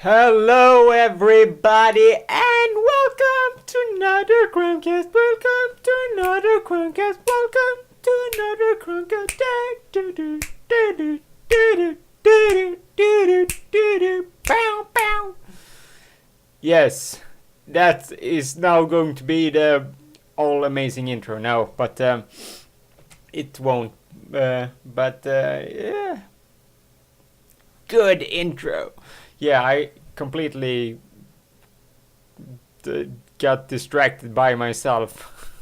Hello everybody and welcome to another Chromecast. Welcome to another Chromecast. Welcome to another Chromecast. Bow, bow. Yes, that is now going to be the all amazing intro now, but it won't. Yeah, good intro. Yeah, I completely got distracted by myself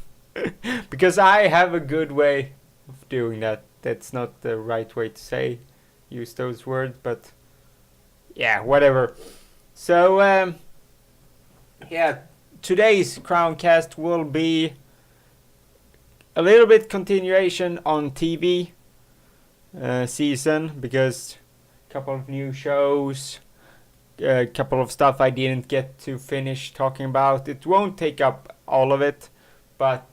because I have a good way of doing that. That's not the right way to use those words, but yeah, whatever. So yeah, today's Crowncast will be a little bit continuation on TV season, because a couple of new shows, a couple of stuff I didn't get to finish talking about. It won't take up all of it, but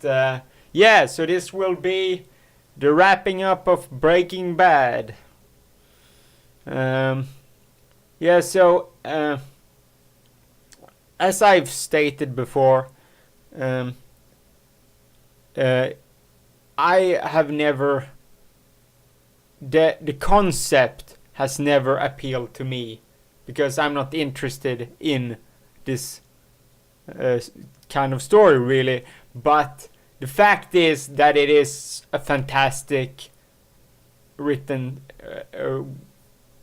yeah, so this will be the wrapping up of Breaking Bad. Yeah, so as I've stated before, I have never, the concept has never appealed to me, because I'm not interested in this kind of story really. But the fact is that it is a fantastic written,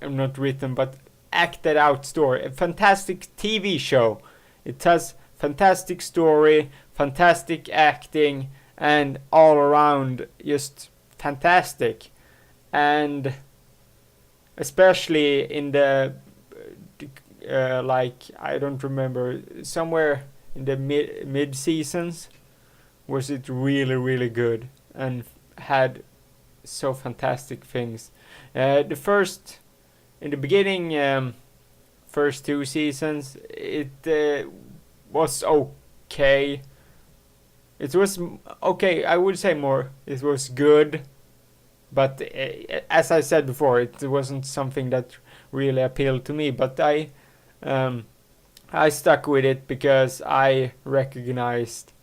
not written, but acted out story. A fantastic TV show. It has fantastic story, fantastic acting, and all around just fantastic. And especially in the like, I don't remember, somewhere in the mid seasons was it really good and had so fantastic things. The first, in the beginning, first two seasons, it was okay. It was okay, I would say more. It was good, but as I said before, it wasn't something that really appealed to me. But I stuck with it because I recognized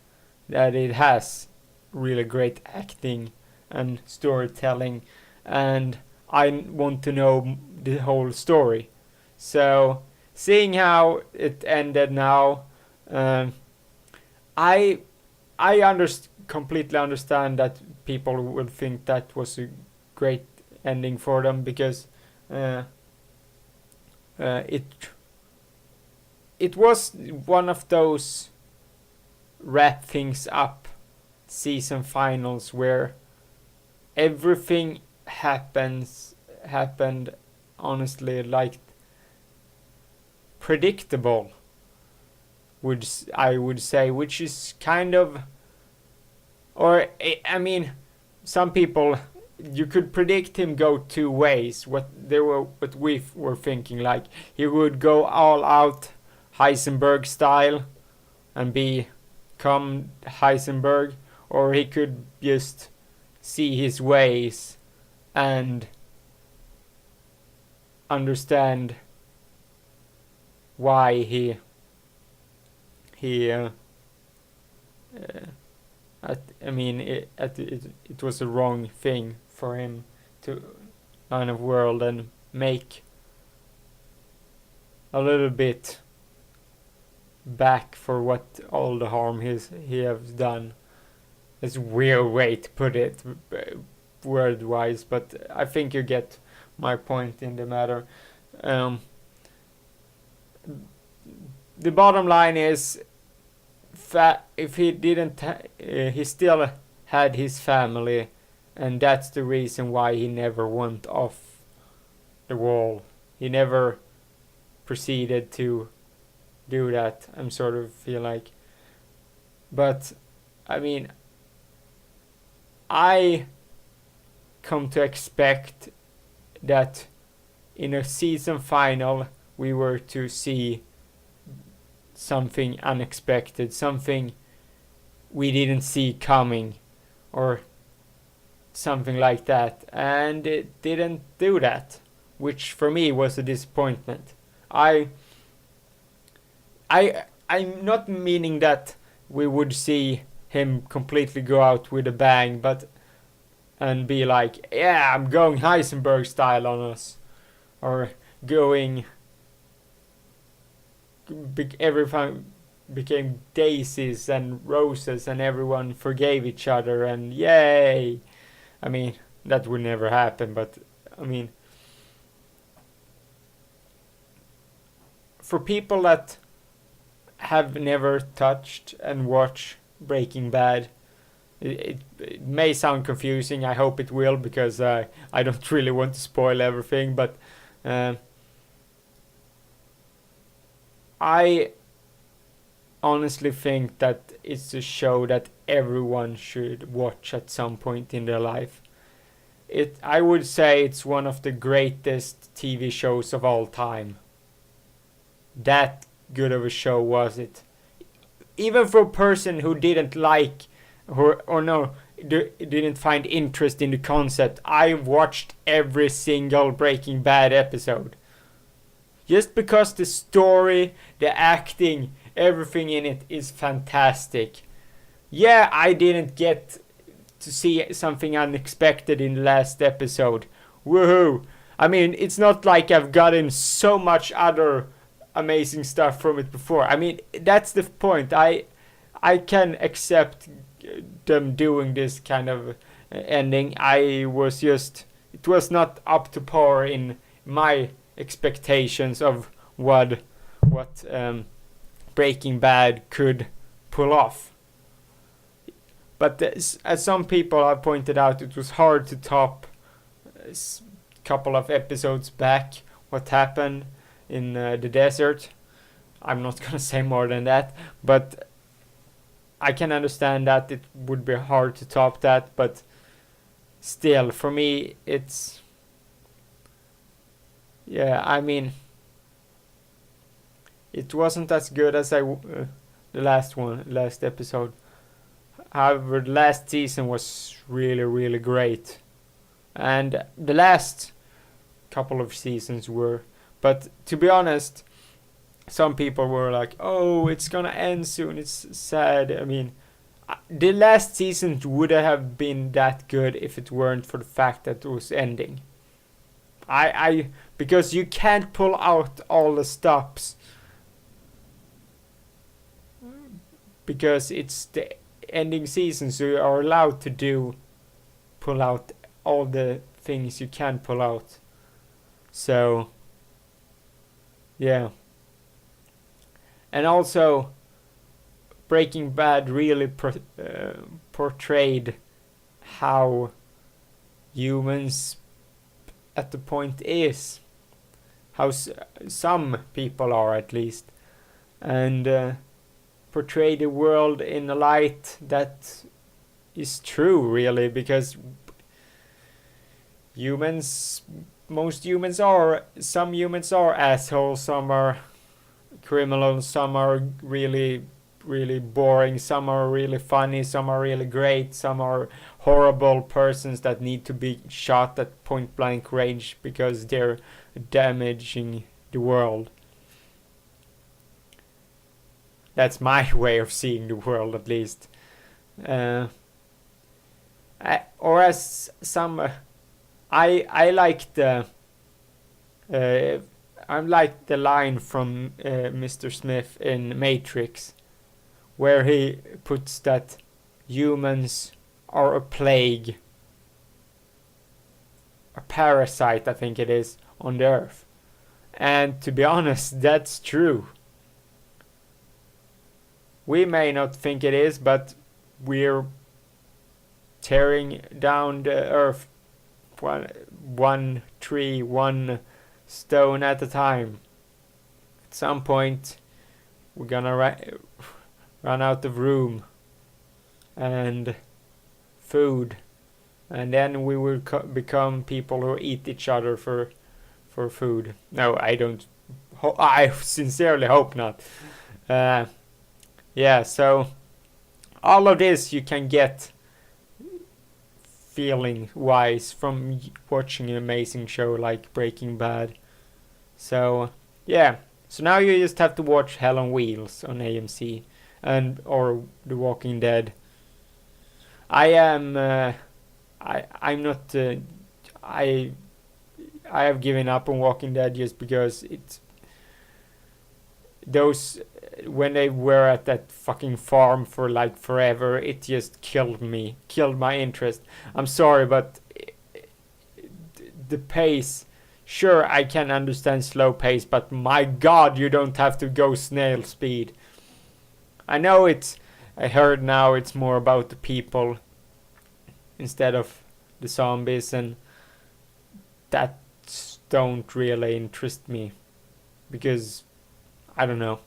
that it has really great acting and storytelling, and I want to know the whole story. So seeing how it ended now, I completely understand that people would think that was a great ending for them, because it was one of those wrap things up season finals where everything happened honestly like predictable, I would say, which is kind of, or I mean, some people, you could predict him go two ways. What we were thinking, like he would go all out Heisenberg style and become Heisenberg, or he could just see his ways and understand why he I mean, it was a wrong thing for him to line of world and make a little bit back for what all the harm he has done. It's a weird way to put it word wise, but I think you get my point in the matter. The bottom line is that if he didn't, he still had his family, and that's the reason why he never went off the wall. He never proceeded to do that. I'm sort of feel like, but I mean, I come to expect that in a season final we were to see something unexpected, something we didn't see coming, or something like that, and it didn't do that, which for me was a disappointment. I I'm not meaning that we would see him completely go out with a bang, but and be like, yeah, I'm going Heisenberg style on us, or going everyone became daisies and roses and everyone forgave each other and yay. I mean, that would never happen, but I mean, for people that have never touched and watched Breaking Bad, it may sound confusing. I hope it will, because I don't really want to spoil everything, but I honestly think that it's a show that everyone should watch at some point in their life. I would say it's one of the greatest TV shows of all time. That good of a show was it. Even for a person who didn't like didn't find interest in the concept, I watched every single Breaking Bad episode. Just because the story, the acting, everything in it is fantastic. Yeah, I didn't get to see something unexpected in the last episode. Woohoo! I mean, it's not like I've gotten so much other amazing stuff from it before. I mean, that's the point. I can accept them doing this kind of ending. It was not up to par in my expectations of what Breaking Bad could pull off. But as some people have pointed out, it was hard to top a couple of episodes back what happened in the desert. I'm not gonna say more than that, but I can understand that it would be hard to top that, but still, for me, it's... Yeah, I mean, it wasn't as good as the last episode. However, the last season was really, really great. And the last couple of seasons were. But to be honest, some people were like, oh, it's gonna end soon, it's sad. I mean, the last season would have been that good if it weren't for the fact that it was ending. Because you can't pull out all the stops. Because it's the ending season, so you are allowed to pull out all the things you can pull out. So, yeah. And also, Breaking Bad really portrayed how humans at the point is. How some people are, at least. And portray the world in a light that is true, really, because most humans are, some humans are assholes, some are criminals, some are really, really boring, some are really funny, some are really great, some are horrible persons that need to be shot at point blank range because they're damaging the world. That's my way of seeing the world, at least. Or as some, I like the line from Mr. Smith in Matrix, where he puts that humans are a plague, a parasite, I think it is, on the earth. And to be honest, that's true. We may not think it is, but we're tearing down the earth one tree, one stone at a time. At some point, we're gonna run out of room and food, and then we will become people who eat each other for food. No, I don't. I sincerely hope not. Yeah, so all of this you can get feeling wise from watching an amazing show like Breaking Bad. So yeah, So now you just have to watch Hell on Wheels on AMC and or The Walking Dead. I am I'm not I have given up on Walking Dead just because it's those when they were at that fucking farm for like forever, it just killed my interest. I'm sorry, but the pace, sure, I can understand slow pace, but my god, you don't have to go snail speed. I know I heard now it's more about the people instead of the zombies, and that don't really interest me because I don't know,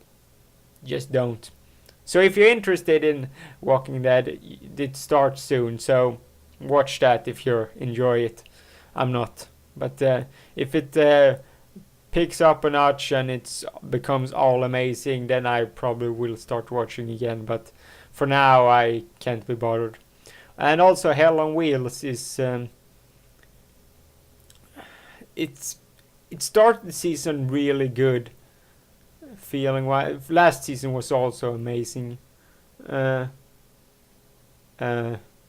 just don't. So if you're interested in Walking Dead, it starts soon, so watch that if you enjoy it. I'm not, but if it picks up a notch and it becomes all amazing, then I probably will start watching again, but for now I can't be bothered. And also Hell on Wheels is it started the season really good feeling wise. Last season was also amazing,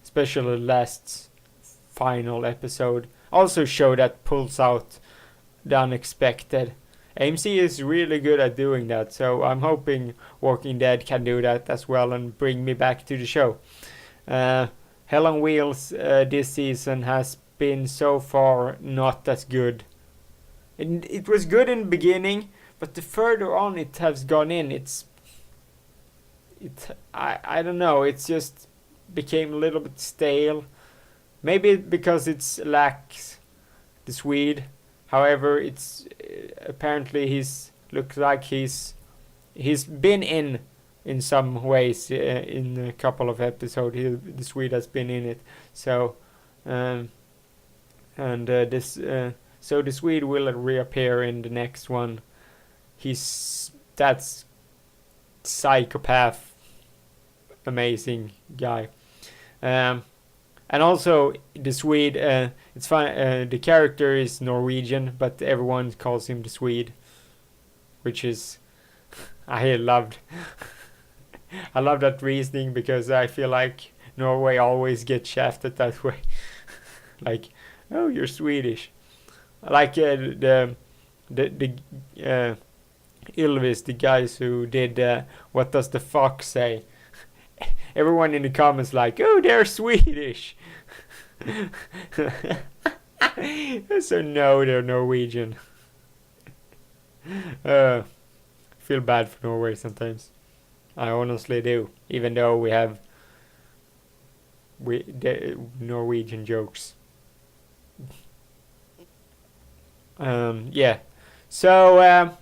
especially last final episode also show that pulls out the unexpected. AMC is really good at doing that, so I'm hoping Walking Dead can do that as well and bring me back to the show. Hell on Wheels this season has been so far not as good. It was good in the beginning, but the further on it has gone in, I don't know, it's just became a little bit stale. Maybe because it lacks the Swede. However, it's apparently looks like he's been in some ways in a couple of episodes. The Swede has been in it. So so the Swede will reappear in the next one. That's psychopath, amazing guy. And also the Swede, it's fine. The character is Norwegian, but everyone calls him the Swede, which is I loved. I love that reasoning because I feel like Norway always gets shafted that way. Like, oh, you're Swedish. Like the Ylvis, the guys who did What Does the Fox Say? Everyone in the comments like, oh, they're Swedish. So no, they're Norwegian. Feel bad for Norway sometimes. I honestly do, even though we have Norwegian jokes. Yeah. So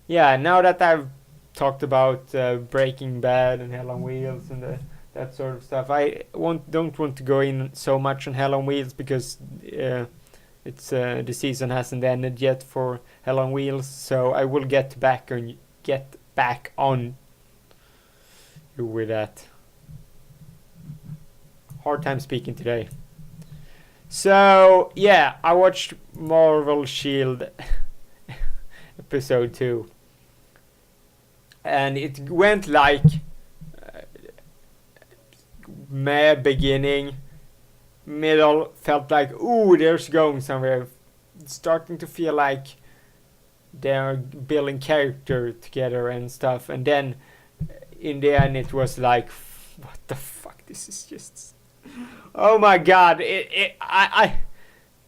yeah, now that I've talked about Breaking Bad and Hell on Wheels and that sort of stuff, I don't want to go in so much on Hell on Wheels because it's the season hasn't ended yet for Hell on Wheels. So I will get back on you with that. Hard time speaking today. So yeah, I watched Marvel Shield episode 2. And it went like meh beginning, middle felt like, ooh, there's going somewhere. It's starting to feel like they're building character together and stuff. And then in the end it was like, what the fuck, this is just... Oh my god,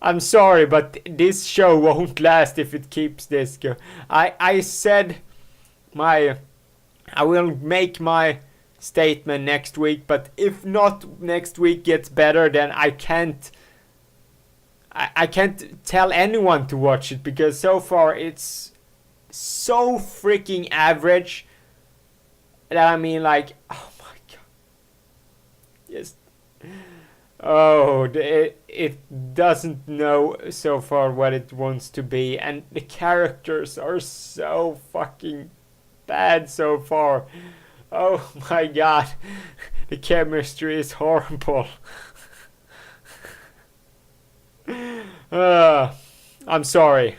I'm sorry, but this show won't last if it keeps this going. I said... I will make my statement next week, but if not next week gets better, then I can't tell anyone to watch it because so far it's so freaking average that I mean, like, oh my god, yes, oh, it doesn't know so far what it wants to be, and the characters are so fucking bad so far. Oh my god, the chemistry is horrible. I'm sorry.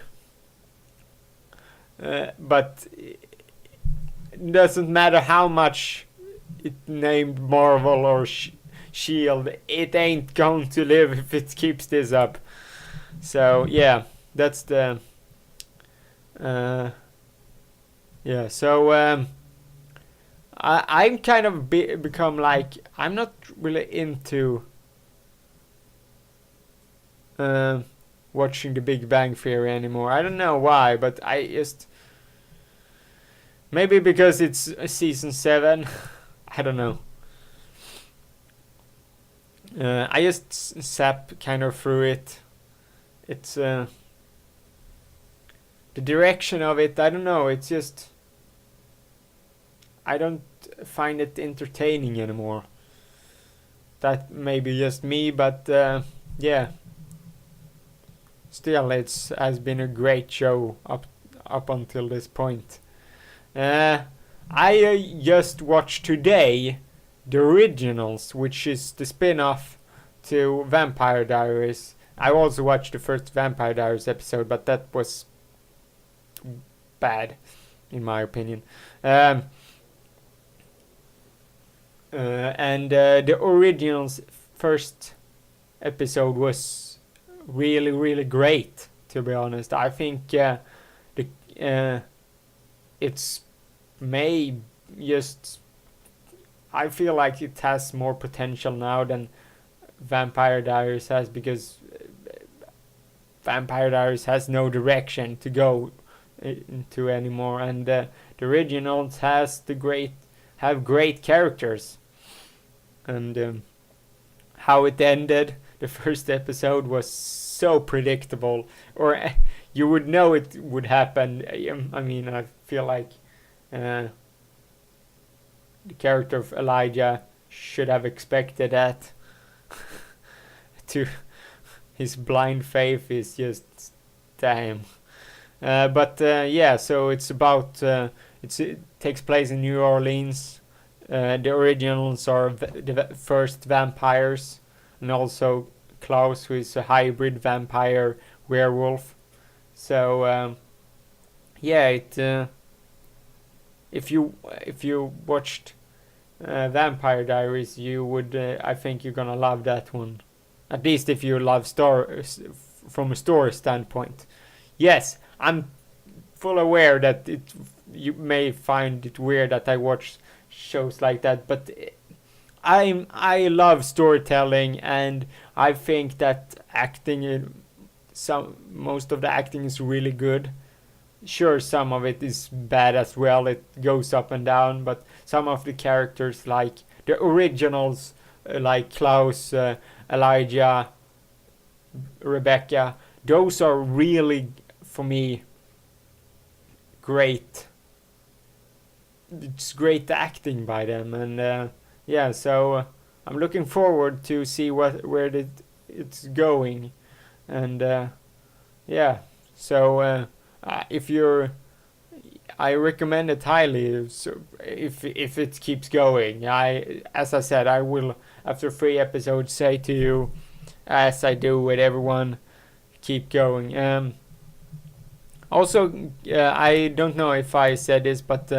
but it doesn't matter how much it named Marvel or Shield, it ain't going to live if it keeps this up. So yeah, that's the yeah. So I'm kind of become like, I'm not really into watching The Big Bang Theory anymore. I don't know why, but I just, maybe because it's season 7. I don't know. I just sap kind of through it. It's the direction of it, I don't know, it's just, I don't find it entertaining anymore. That may be just me, but yeah. Still, it's has been a great show up until this point. I just watched today the Originals, which is the spin-off to Vampire Diaries. I also watched the first Vampire Diaries episode, but that was bad, in my opinion. And the Originals first episode was really, really great, to be honest. I think it's may just, I feel like it has more potential now than Vampire Diaries has, because Vampire Diaries has no direction to go into anymore, and the Originals have great characters, and how it ended, the first episode was so predictable, or you would know it would happen. I mean, I feel like the character of Elijah should have expected that. To his blind faith is just damn. But yeah, so it's about it takes place in New Orleans. The Originals are the first vampires, and also Klaus, who is a hybrid vampire werewolf. So yeah, it if you watched Vampire Diaries, you would I think you're gonna love that one. At least if you love stories from a story standpoint. Yes, I'm full aware that you may find it weird that I watch shows like that, but I love storytelling, and I think that most of the acting is really good. Sure, some of it is bad as well. It goes up and down, but some of the characters, like the Originals, like Klaus, Elijah, Rebecca, those are really, for me, great. It's great acting by them, and yeah, so I'm looking forward to see where it's going, and yeah, so if you're, I recommend it highly. So if it keeps going, as I said, I will, after 3 episodes, say to you, as I do with everyone, keep going. Also, I don't know if I said this, but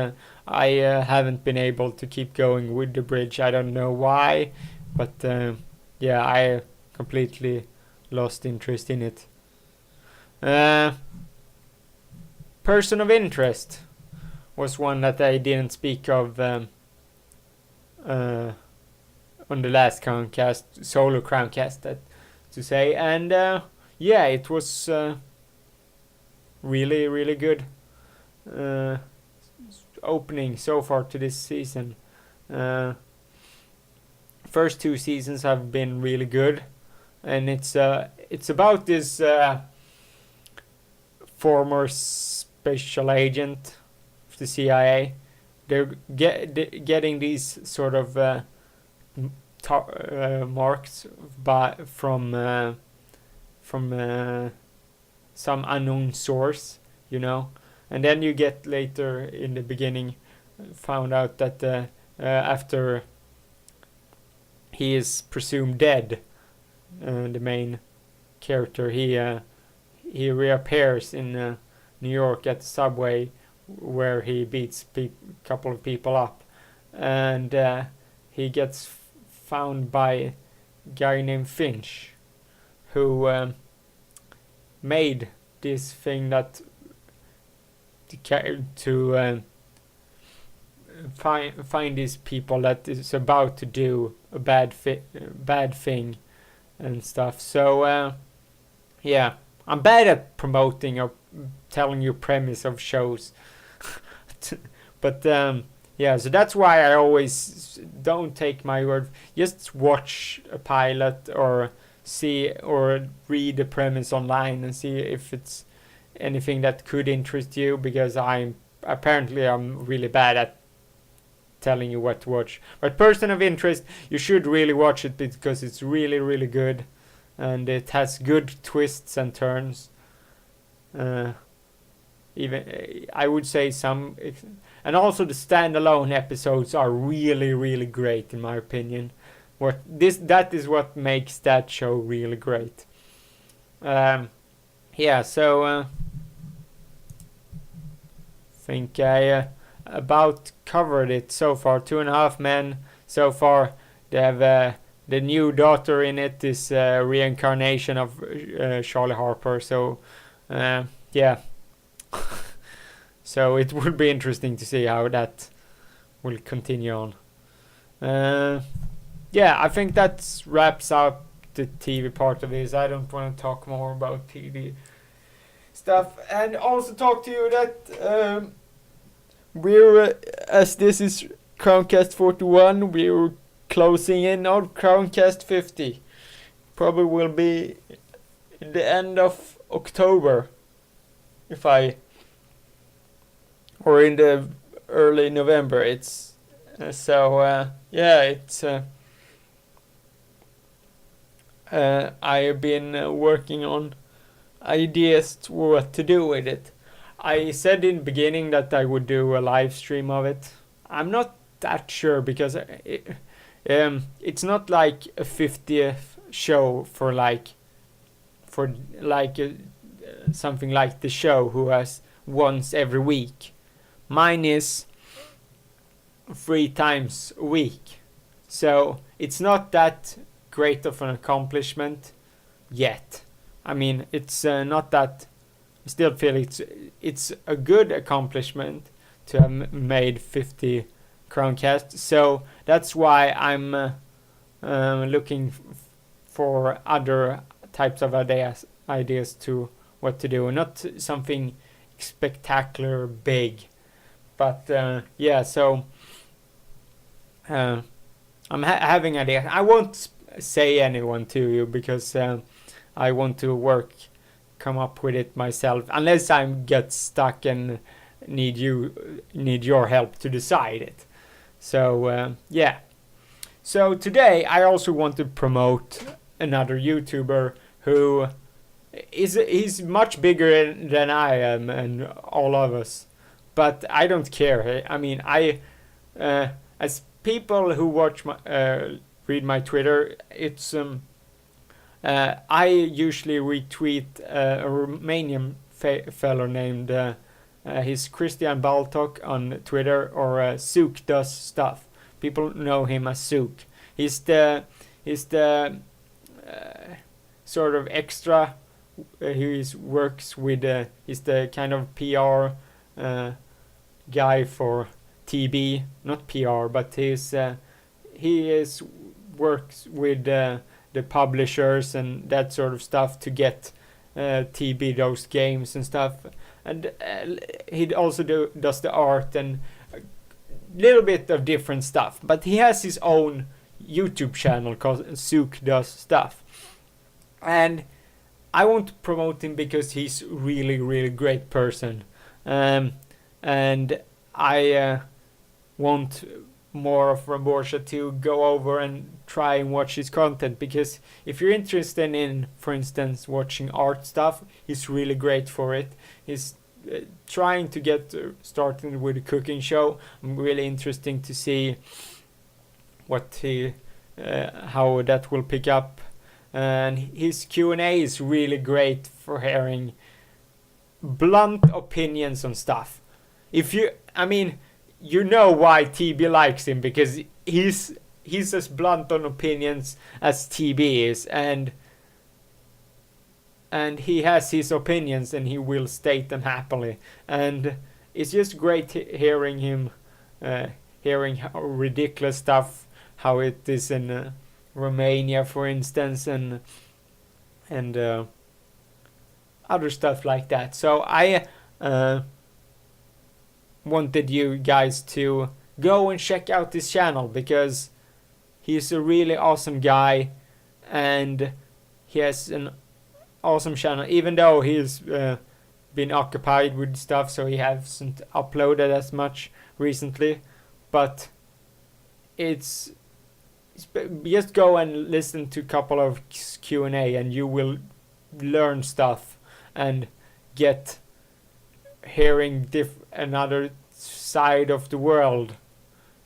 I haven't been able to keep going with the bridge. I don't know why, but yeah, I completely lost interest in it. Person of interest was one that I didn't speak of on the last Crowncast, solo Crowncast, that to say, and yeah, it was really, really good opening so far to this season. First 2 seasons have been really good, and it's about this former special agent of the CIA. They're getting these sort of marks from some unknown source, and then you get later in the beginning found out that after he is presumed dead, the main character, he reappears in New York at the subway, where he beats a couple of people up, and he gets found by a guy named Finch, who made this thing that to find these people that is about to do a bad thing and stuff. So yeah, I'm bad at promoting or telling you premise of shows. But yeah, so that's why I always don't take my word. Just watch a pilot or see or read the premise online and see if it's anything that could interest you, because I'm really bad at telling you what to watch. But Person of Interest, you should really watch it because it's really, really good, and it has good twists and turns. Even I would say some, and also the standalone episodes are really, really great in my opinion. That is what makes that show really great. Yeah, so think I about covered it so far. 2.5 Men so far. They have the new daughter in it, this reincarnation of Charlie Harper. So yeah. So it will be interesting to see how that will continue on. Yeah, I think that wraps up the TV part of this. I don't want to talk more about TV stuff, and also talk to you that we're as this is Crowncast 41, we're closing in on Crowncast 50. Probably will be in the end of October, or in the early November. It's yeah, it's I have been working on ideas to what to do with it. I said in the beginning that I would do a live stream of it. I'm not that sure, because it's not like a 50th show for something like the show who has once every week. Mine is 3 times a week, so it's not that great of an accomplishment yet. I mean, it's not that. I still feel it's a good accomplishment to have made 50 Crowncasts. So that's why I'm looking for other types of ideas to what to do, not something spectacular big, but yeah. So I'm having ideas. I won't say anyone to you, because I want to come up with it myself, unless I get stuck and need your help to decide it. So yeah. So today I also want to promote another YouTuber who he's much bigger than I am and all of us, but I don't care. I mean, as people who watch read my Twitter, it's I usually retweet a Romanian fellow named he's Christian Baltok on Twitter, or ZoocDoesStuff. People know him as Zooc. He's the sort of extra who works with. He's the kind of PR guy for TB, not PR, but he works with the publishers and that sort of stuff to get TB those games and stuff, and he also does the art and a little bit of different stuff. But he has his own YouTube channel called ZoocDoesStuff, and I want to promote him because he's really, really great person, and I want more of Ramborsha to go over and try and watch his content, because if you're interested in, for instance, watching art stuff, he's really great for it. He's trying to get started with a cooking show. I'm really interesting to see what how that will pick up, and his Q&A is really great for hearing blunt opinions on stuff. You know why TB likes him, because he's as blunt on opinions as TB is, and he has his opinions and he will state them happily. And it's just great hearing him, hearing how ridiculous stuff, how it is in Romania, for instance, and other stuff like that. So I wanted you guys to go and check out this channel, because he's a really awesome guy and he has an awesome channel, even though he's been occupied with stuff, so he hasn't uploaded as much recently. But it's just go and listen to a couple of Q&A and you will learn stuff and get hearing another side of the world,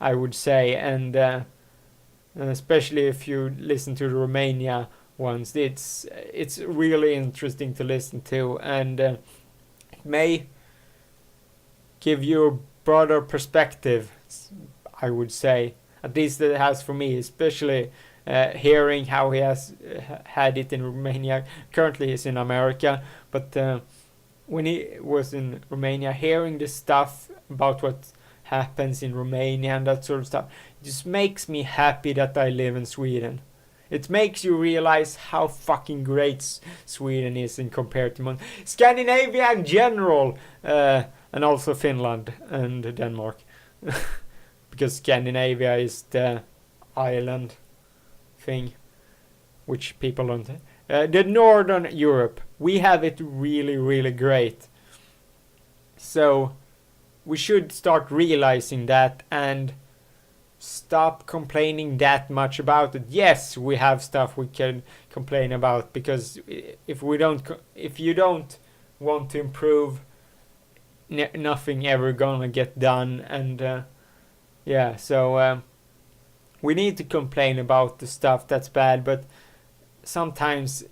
I would say. And especially if you listen to the Romania ones, it's really interesting to listen to, and it may give you a broader perspective, I would say. At least it has for me, especially hearing how he has had it in Romania. Currently he's in America, but when he was in Romania, hearing the stuff about what happens in Romania and that sort of stuff just makes me happy that I live in Sweden. It makes you realize how fucking great Sweden is in compared to Scandinavia in general, and also Finland and Denmark. Because Scandinavia is the island thing, which people don't. The Northern Europe, we have it really, really great. So we should start realizing that and stop complaining that much about it. Yes, we have stuff we can complain about, because if you don't want to improve, nothing ever gonna get done. And so we need to complain about the stuff that's bad, but sometimes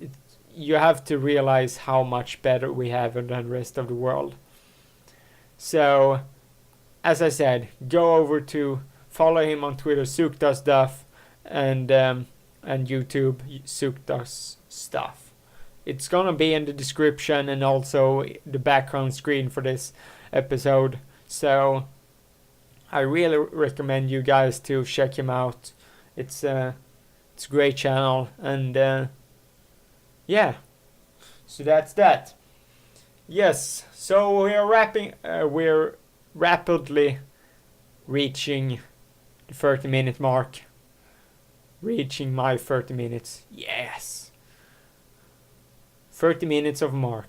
you have to realize how much better we have than the rest of the world. So, as I said, go over to follow him on Twitter, ZoocDoesStuff, and YouTube, ZoocDoesStuff. It's gonna be in the description and also the background screen for this episode. So I really recommend you guys to check him out. It's a great channel, and so that's that. Yes, so we're rapidly reaching the 30-minute mark. Reaching my 30 minutes. Yes. 30 minutes of mark.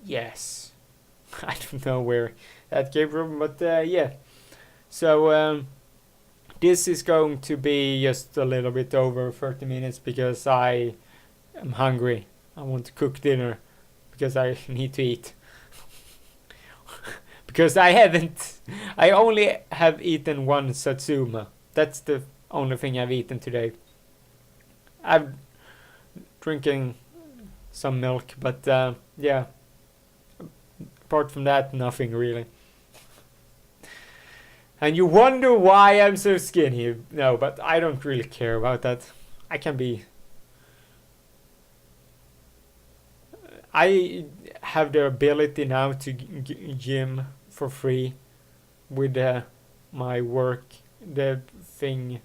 Yes. I don't know where that came from, but yeah. So this is going to be just a little bit over 30 minutes because I am hungry. I want to cook dinner because I need to eat. Because I only have eaten one satsuma. That's the only thing I've eaten today. I'm drinking some milk, but yeah. Apart from that, nothing really. And you wonder why I'm so skinny. No, but I don't really care about that. I can be... I have the ability now to gym for free with my work. The thing,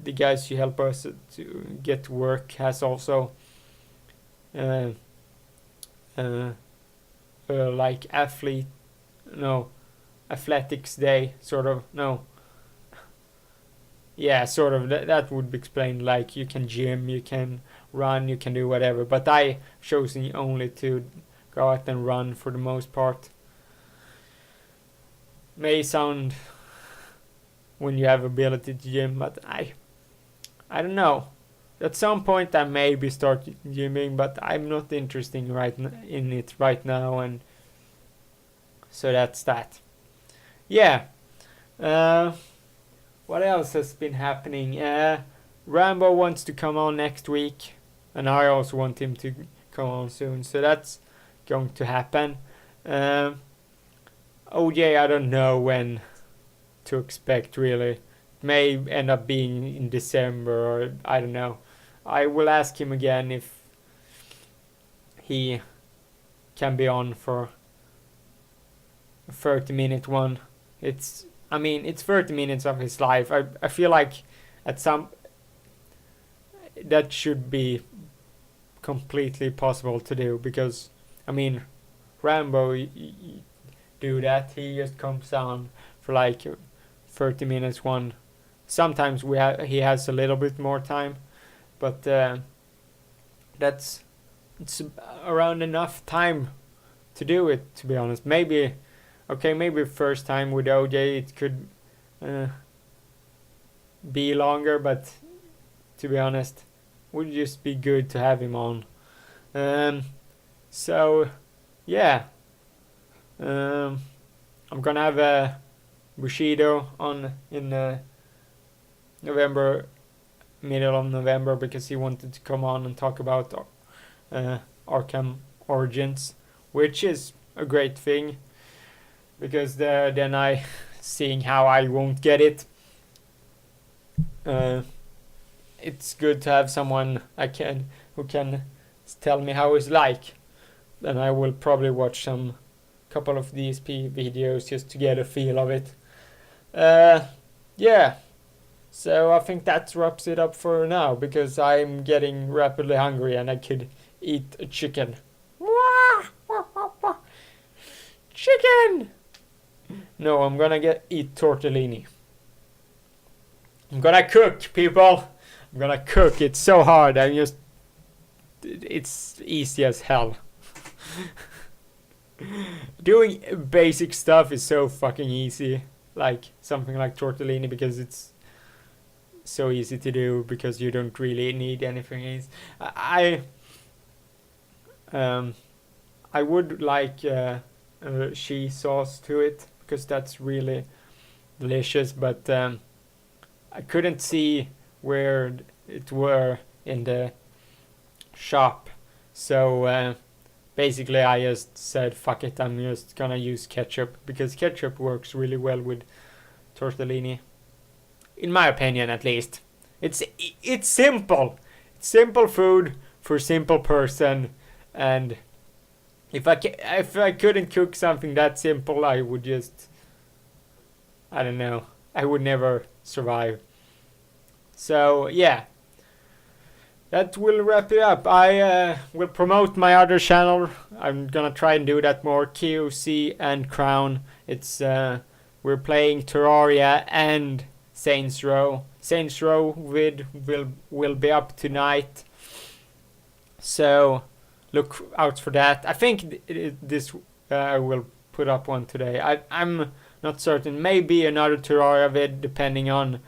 the guys who help us to get work has also like athletics day, sort of. Sort of. That would explain, like, you can gym, you can run, you can do whatever, but I chosen only to go out and run for the most part. May sound when you have ability to gym, but I don't know. At some point I maybe start gymming, but I'm not interested in it right now, and so that's that. Yeah. What else has been happening? Rambo wants to come on next week, and I also want him to come on soon. So that's going to happen. OJ, I don't know when to expect really. It may end up being in December, or I don't know. I will ask him again if he can be on for a 30-minute one. It's 30 minutes of his life. I feel like at some that should be completely possible to do, because Rambo do that. He just comes on for like 30 minutes one. Sometimes he has a little bit more time, but it's around enough time to do it, to be honest. Maybe first time with OJ it could be longer, but to be honest, would just be good to have him on. So yeah, I'm gonna have a Bushido on in November, middle of November, because he wanted to come on and talk about Arkham Origins, which is a great thing, because then I seeing how I won't get it. It's good to have someone who can tell me how it's like. Then I will probably watch some couple of DSP videos just to get a feel of it. Yeah. So I think that wraps it up for now, because I'm getting rapidly hungry and I could eat a chicken. Chicken! No, I'm gonna eat tortellini. I'm gonna cook, people. I'm gonna cook. It's so hard. It's easy as hell. Doing basic stuff is so fucking easy. Like something like tortellini, because it's so easy to do, because you don't really need anything else. I would like cheese sauce to it, because that's really delicious, but I couldn't see where it were in the shop, so basically I just said fuck it, I'm just gonna use ketchup, because ketchup works really well with tortellini, in my opinion at least. It's simple. It's simple food for simple person, and if I couldn't cook something that simple, I would just, I don't know, I would never survive. So yeah, that will wrap it up. I will promote my other channel. I'm gonna try and do that more. KOC and Crown. It's we're playing Terraria and Saints Row. Saints Row will be up tonight, so look out for that. I think this I will put up one today. I'm not certain. Maybe another Terraria vid, depending on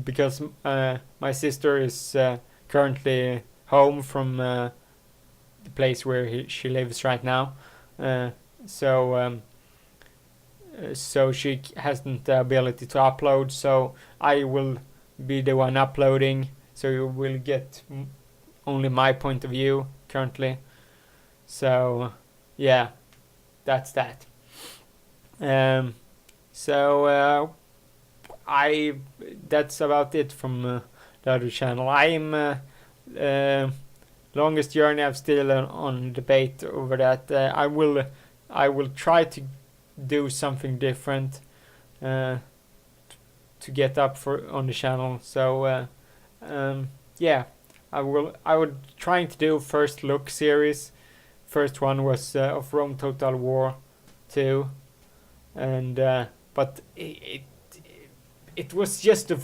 because my sister is currently home from the place where she lives right now. So she hasn't the ability to upload. So I will be the one uploading. So you will get only my point of view currently. So yeah, that's that. That's about it from the other channel. I'm Longest Journey. I'm still on debate over that. I will try to do something different to get up on the channel. So yeah, I would trying to do first look series. First one was of Rome Total War 2, and but it was just a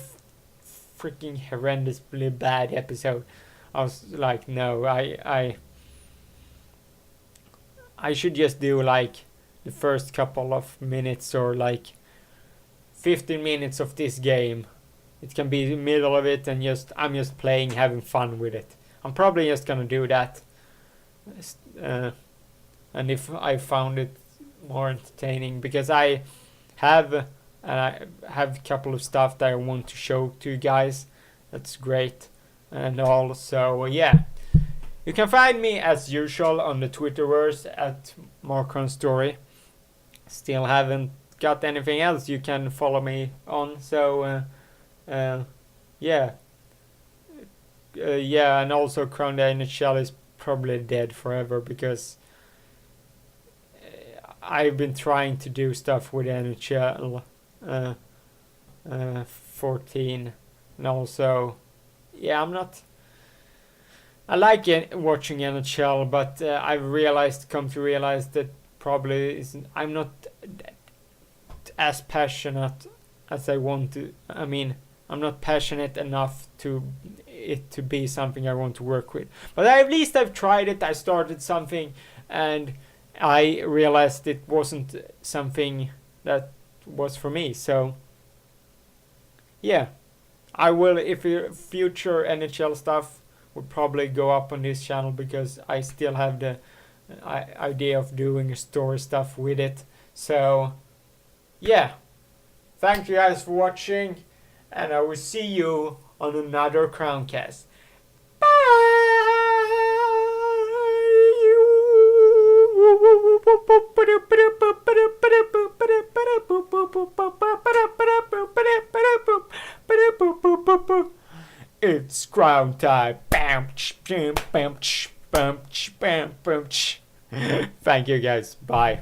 freaking horrendously bad episode. I was like, no, I should just do like the first couple of minutes, or like 15 minutes of this game. It can be the middle of it, and I'm just playing, having fun with it. I'm probably just gonna do that. And if I found it more entertaining, because I have a couple of stuff that I want to show to you guys. That's great. And also, yeah, You can find me as usual on the Twitterverse at MarkonStory. Still haven't got anything else you can follow me on, so yeah. Yeah, and also Crown the NHL is probably dead forever because I've been trying to do stuff with NHL 14, and also, yeah, I like watching NHL, but I've come to realize that probably I'm not as passionate as I want to. I mean, I'm not passionate enough to it to be something I want to work with. But at least I've tried it. I started something, and I realized it wasn't something that was for me. So yeah, I will, if future NHL stuff would probably go up on this channel because I still have the idea of doing story stuff with it. So yeah, thank you guys for watching, and I will see you on another Crowncast. It's Crown time. Thank you guys. Bye.